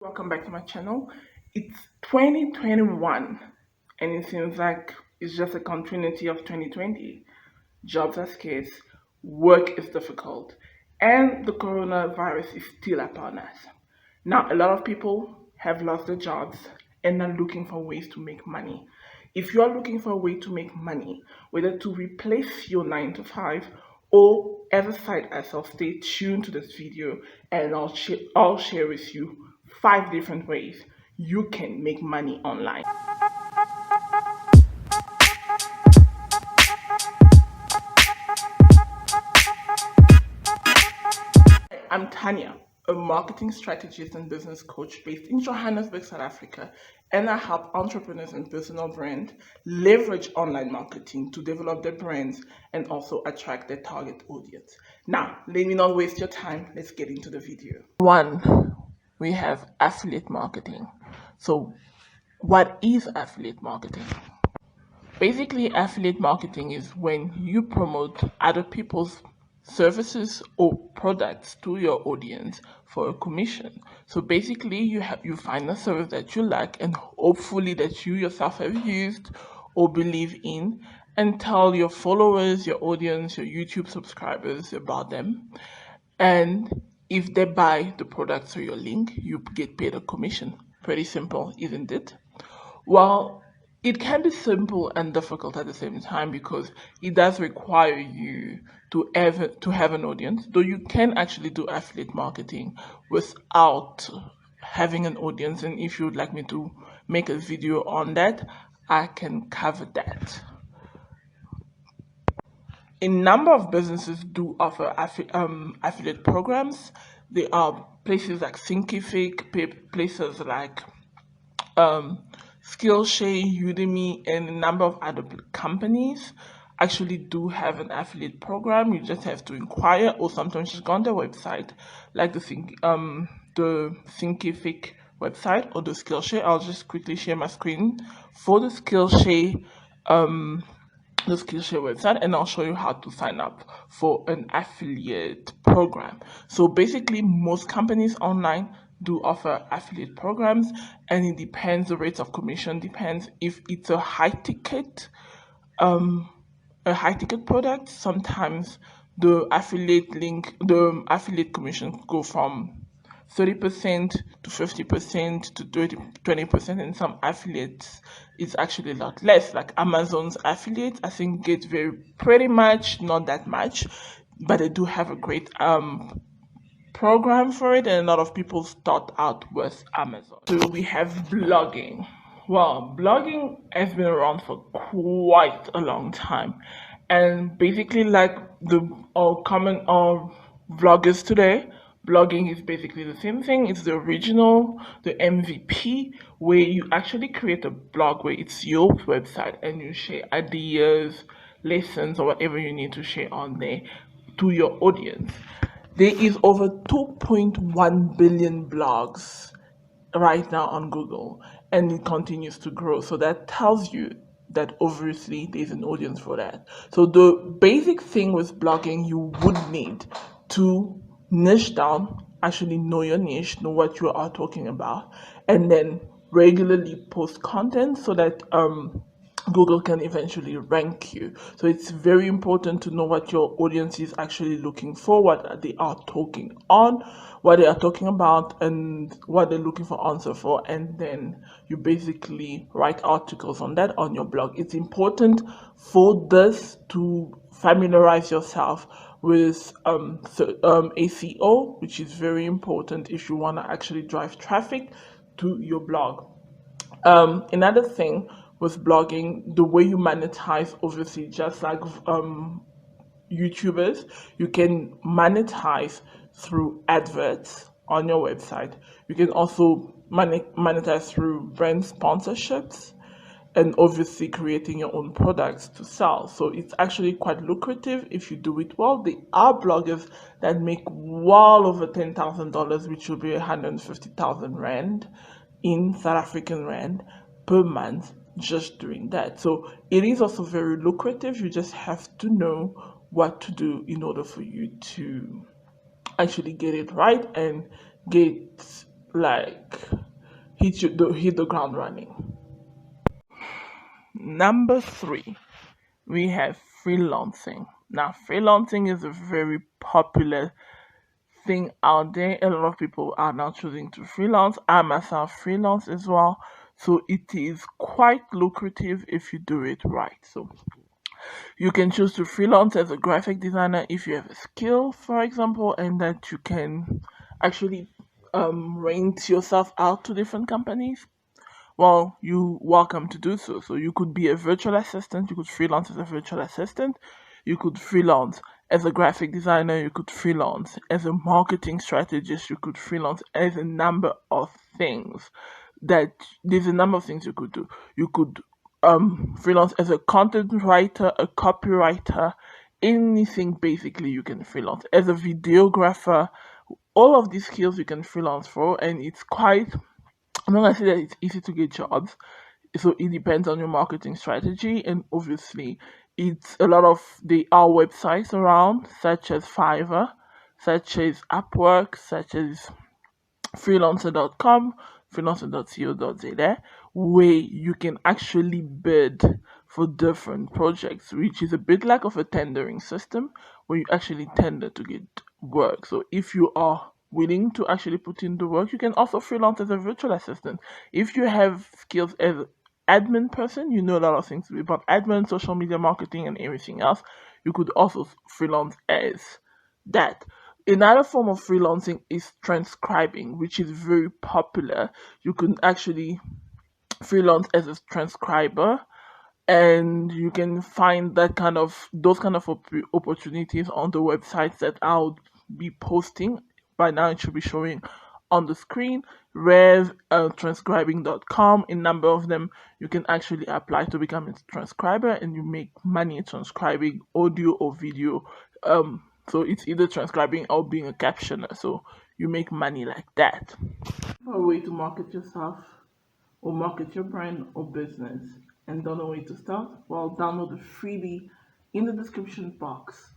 Welcome back to my channel. It's 2021 and it seems like it's just a continuity of 2020. Jobs are scarce, work is difficult, and the coronavirus is still upon us. Now, a lot of people have lost their jobs and are looking for ways to make money. If you are looking for a way to make money, whether to replace your 9 to 5 or as a side hustle, stay tuned to this video and I'll share with you 5 different ways you can make money online. I'm Tanya, a marketing strategist and business coach based in Johannesburg, South Africa, and I help entrepreneurs and personal brands leverage online marketing to develop their brands and also attract their target audience. Now, let me not waste your time. Let's get into the video. One, we have affiliate marketing. So, what is affiliate marketing? Basically, affiliate marketing is when you promote other people's services or products to your audience for a commission. So basically, you find a service that you like and hopefully that you yourself have used or believe in, and tell your followers, your audience, your YouTube subscribers about them. And if they buy the products or your link, you get paid a commission. Pretty simple, isn't it? Well, it can be simple and difficult at the same time because it does require you to have an audience, though you can actually do affiliate marketing without having an audience. And if you would like me to make a video on that, I can cover that. A number of businesses do offer affiliate programs. There are places like Thinkific, places like Skillshare, Udemy, and a number of other companies actually do have an affiliate program. You just have to inquire, or sometimes just go on their website, like the Thinkific website or the Skillshare. I'll just quickly share my screen for the Skillshare website, and I'll show you how to sign up for an affiliate program. So basically, most companies online do offer affiliate programs, and it depends. The rates of commission depends. If it's a high ticket product, sometimes the affiliate commission go from 30% to 50% to 20%, and some affiliates is actually a lot less. Like Amazon's affiliates, I think get pretty much not that much, but they do have a great program for it, and a lot of people start out with Amazon. So we have blogging. Well, blogging has been around for quite a long time, and basically, like all vloggers today, blogging is basically the same thing. It's the original, the MVP, where you actually create a blog where it's your website and you share ideas, lessons, or whatever you need to share on there to your audience. There is over 2.1 billion blogs right now on Google, and it continues to grow. So that tells you that obviously there's an audience for that. So the basic thing with blogging, you would need to niche down, actually know your niche, know what you are talking about, and then regularly post content so that Google can eventually rank you. So it's very important to know what your audience is actually looking for, what they are talking on, what they are talking about, and what they're looking for answer for. And then you basically write articles on that on your blog. It's important for this to familiarize yourself with ACO, which is very important if you want to actually drive traffic to your blog. Another thing with blogging, the way you monetize, obviously, just like YouTubers, you can monetize through adverts on your website. You can also monetize through brand sponsorships, and obviously creating your own products to sell. So it's actually quite lucrative if you do it well. There are bloggers that make well over $10,000, which will be 150,000 Rand in South African Rand per month, just doing that. So it is also very lucrative. You just have to know what to do in order for you to actually get it right and get like hit the ground running. Number 3, we have freelancing. Now, freelancing is a very popular thing out there. A lot of people are now choosing to freelance. I myself freelance as well. So it is quite lucrative if you do it right. So you can choose to freelance as a graphic designer if you have a skill, for example, and that you can actually rent yourself out to different companies. Well, you welcome to do so. So you could be a virtual assistant, you could freelance as a virtual assistant, you could freelance as a graphic designer, you could freelance as a marketing strategist, you could freelance as a number of things that there's a number of things you could do. You could freelance as a content writer, a copywriter, anything basically you can freelance. As a videographer, all of these skills you can freelance for, and it's quite, I'm not gonna say that it's easy to get jobs. So it depends on your marketing strategy, and obviously, it's a lot of there are websites around, such as Fiverr, such as Upwork, such as freelancer.com, freelancer.co.za, where you can actually bid for different projects, which is a bit like of a tendering system where you actually tender to get work. So if you are willing to actually put in the work, you can also freelance as a virtual assistant. If you have skills as admin person, you know a lot of things about admin, social media marketing, and everything else, you could also freelance as that. Another form of freelancing is transcribing, which is very popular. You can actually freelance as a transcriber, and you can find those kind of opportunities on the websites that I'll be posting. By now it should be showing on the screen. Transcribing.com, a number of them, you can actually apply to become a transcriber, and you make money transcribing audio or video. So it's either transcribing or being a captioner, so you make money like that. For a way to market yourself or market your brand or business and don't know where to start, well, download the freebie in the description box,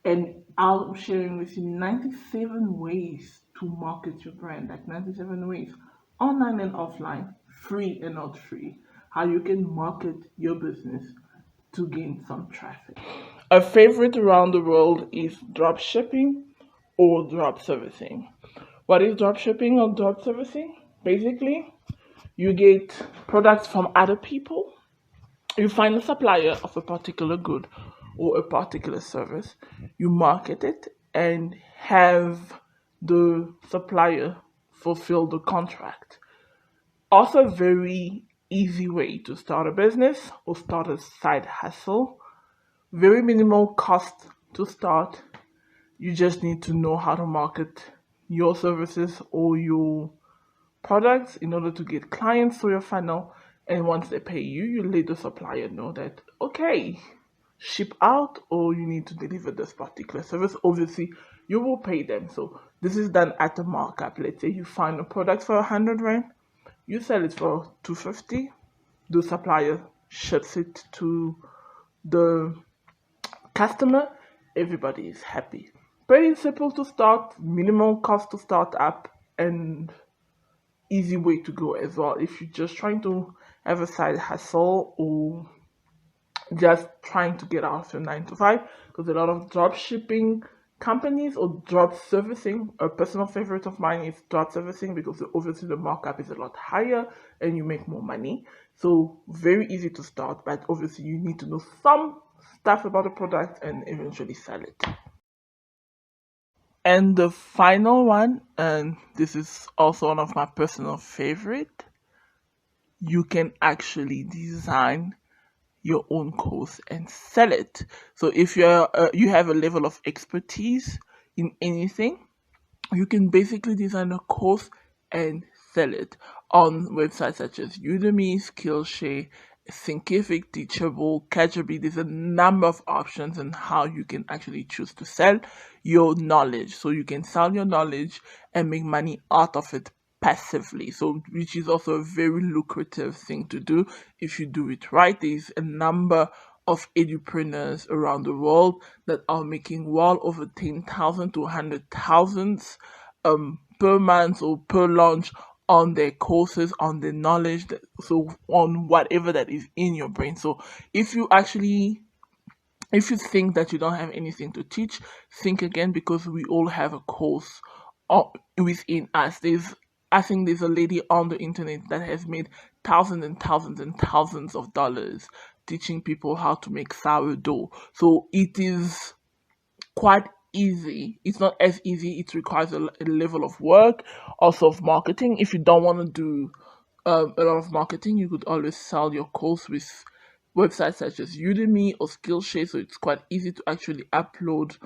and I'm sharing with you 97 ways to market your brand, like 97 ways, online and offline, free and not free, how you can market your business to gain some traffic. A favorite around the world is drop shipping or drop servicing. What is drop shipping or drop servicing? Basically, you get products from other people. You find a supplier of a particular good or a particular service, you market it, and have the supplier fulfill the contract. Also, a very easy way to start a business or start a side hustle. Very minimal cost to start. You just need to know how to market your services or your products in order to get clients through your funnel. And once they pay you, you let the supplier know that, okay, ship out, or you need to deliver this particular service. Obviously, you will pay them. So this is done at a markup. Let's say you find a product for 100 rand, you sell it for 250. The supplier ships it to the customer. Everybody is happy. Pretty simple to start, minimal cost to start up, and easy way to go as well if you're just trying to have a side hustle or just trying to get out of your 9 to 5, because a lot of drop shipping companies or drop servicing, a personal favorite of mine is drop servicing, because obviously the markup is a lot higher and you make more money. So very easy to start, but obviously you need to know some stuff about the product and eventually sell it. And the final one, and this is also one of my personal favorite, you can actually design your own course and sell it. So if you have a level of expertise in anything, you can basically design a course and sell it on websites such as Udemy, Skillshare, Thinkific, Teachable, Catchable. There's a number of options on how you can actually choose to sell your knowledge. So you can sell your knowledge and make money out of it passively. So which is also a very lucrative thing to do if you do it right. There's a number of edupreneurs around the world that are making well over 10,000 to 100,000 per month or per launch on their courses, on the knowledge, so on whatever that is in your brain. So if you actually, if you think that you don't have anything to teach, think again, because we all have a course within us. I think there's a lady on the internet that has made thousands and thousands and thousands of dollars teaching people how to make sourdough. So it is quite easy. It's not as easy. It requires a level of work, also of marketing. If you don't want to do a lot of marketing, you could always sell your course with websites such as Udemy or Skillshare. So it's quite easy to actually upload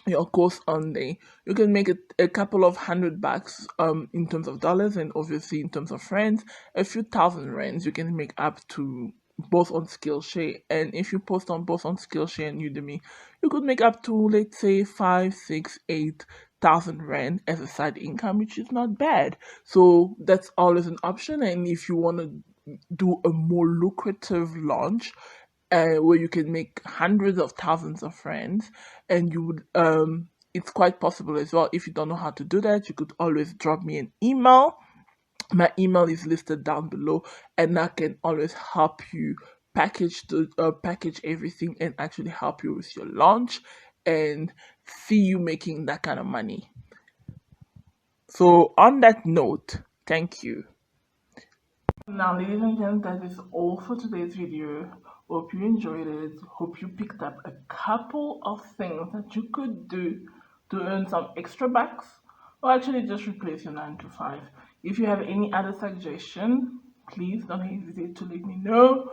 your course on there. You can make it a couple of $100 in terms of dollars, and obviously in terms of rands, a few thousand rands you can make up to, both on Skillshare. And if you post on both on Skillshare and Udemy, you could make up to, let's say, 5, 6, 8,000 rand as a side income, which is not bad. So that's always an option. And if you want to do a more lucrative launch, where you can make hundreds of thousands of friends, and you would it's quite possible as well. If you don't know how to do that, you could always drop me an email. My email is listed down below, and I can always help you package everything and actually help you with your launch and see you making that kind of money. So on that note, thank you. Now, ladies and gentlemen, that is all for today's video. Hope you enjoyed it. Hope you picked up a couple of things that you could do to earn some extra bucks, or actually just replace your 9 to 5. If you have any other suggestion, please don't hesitate to let me know.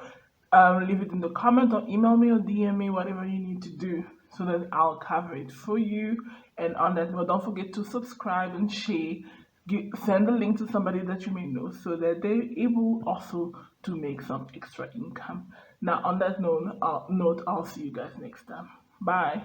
Leave it in the comment, or email me, or DM me, whatever you need to do, so that I'll cover it for you. And on that note, don't forget to subscribe and share. Send a link to somebody that you may know, so that they're able also to make some extra income. Now, on that note, I'll see you guys next time. Bye.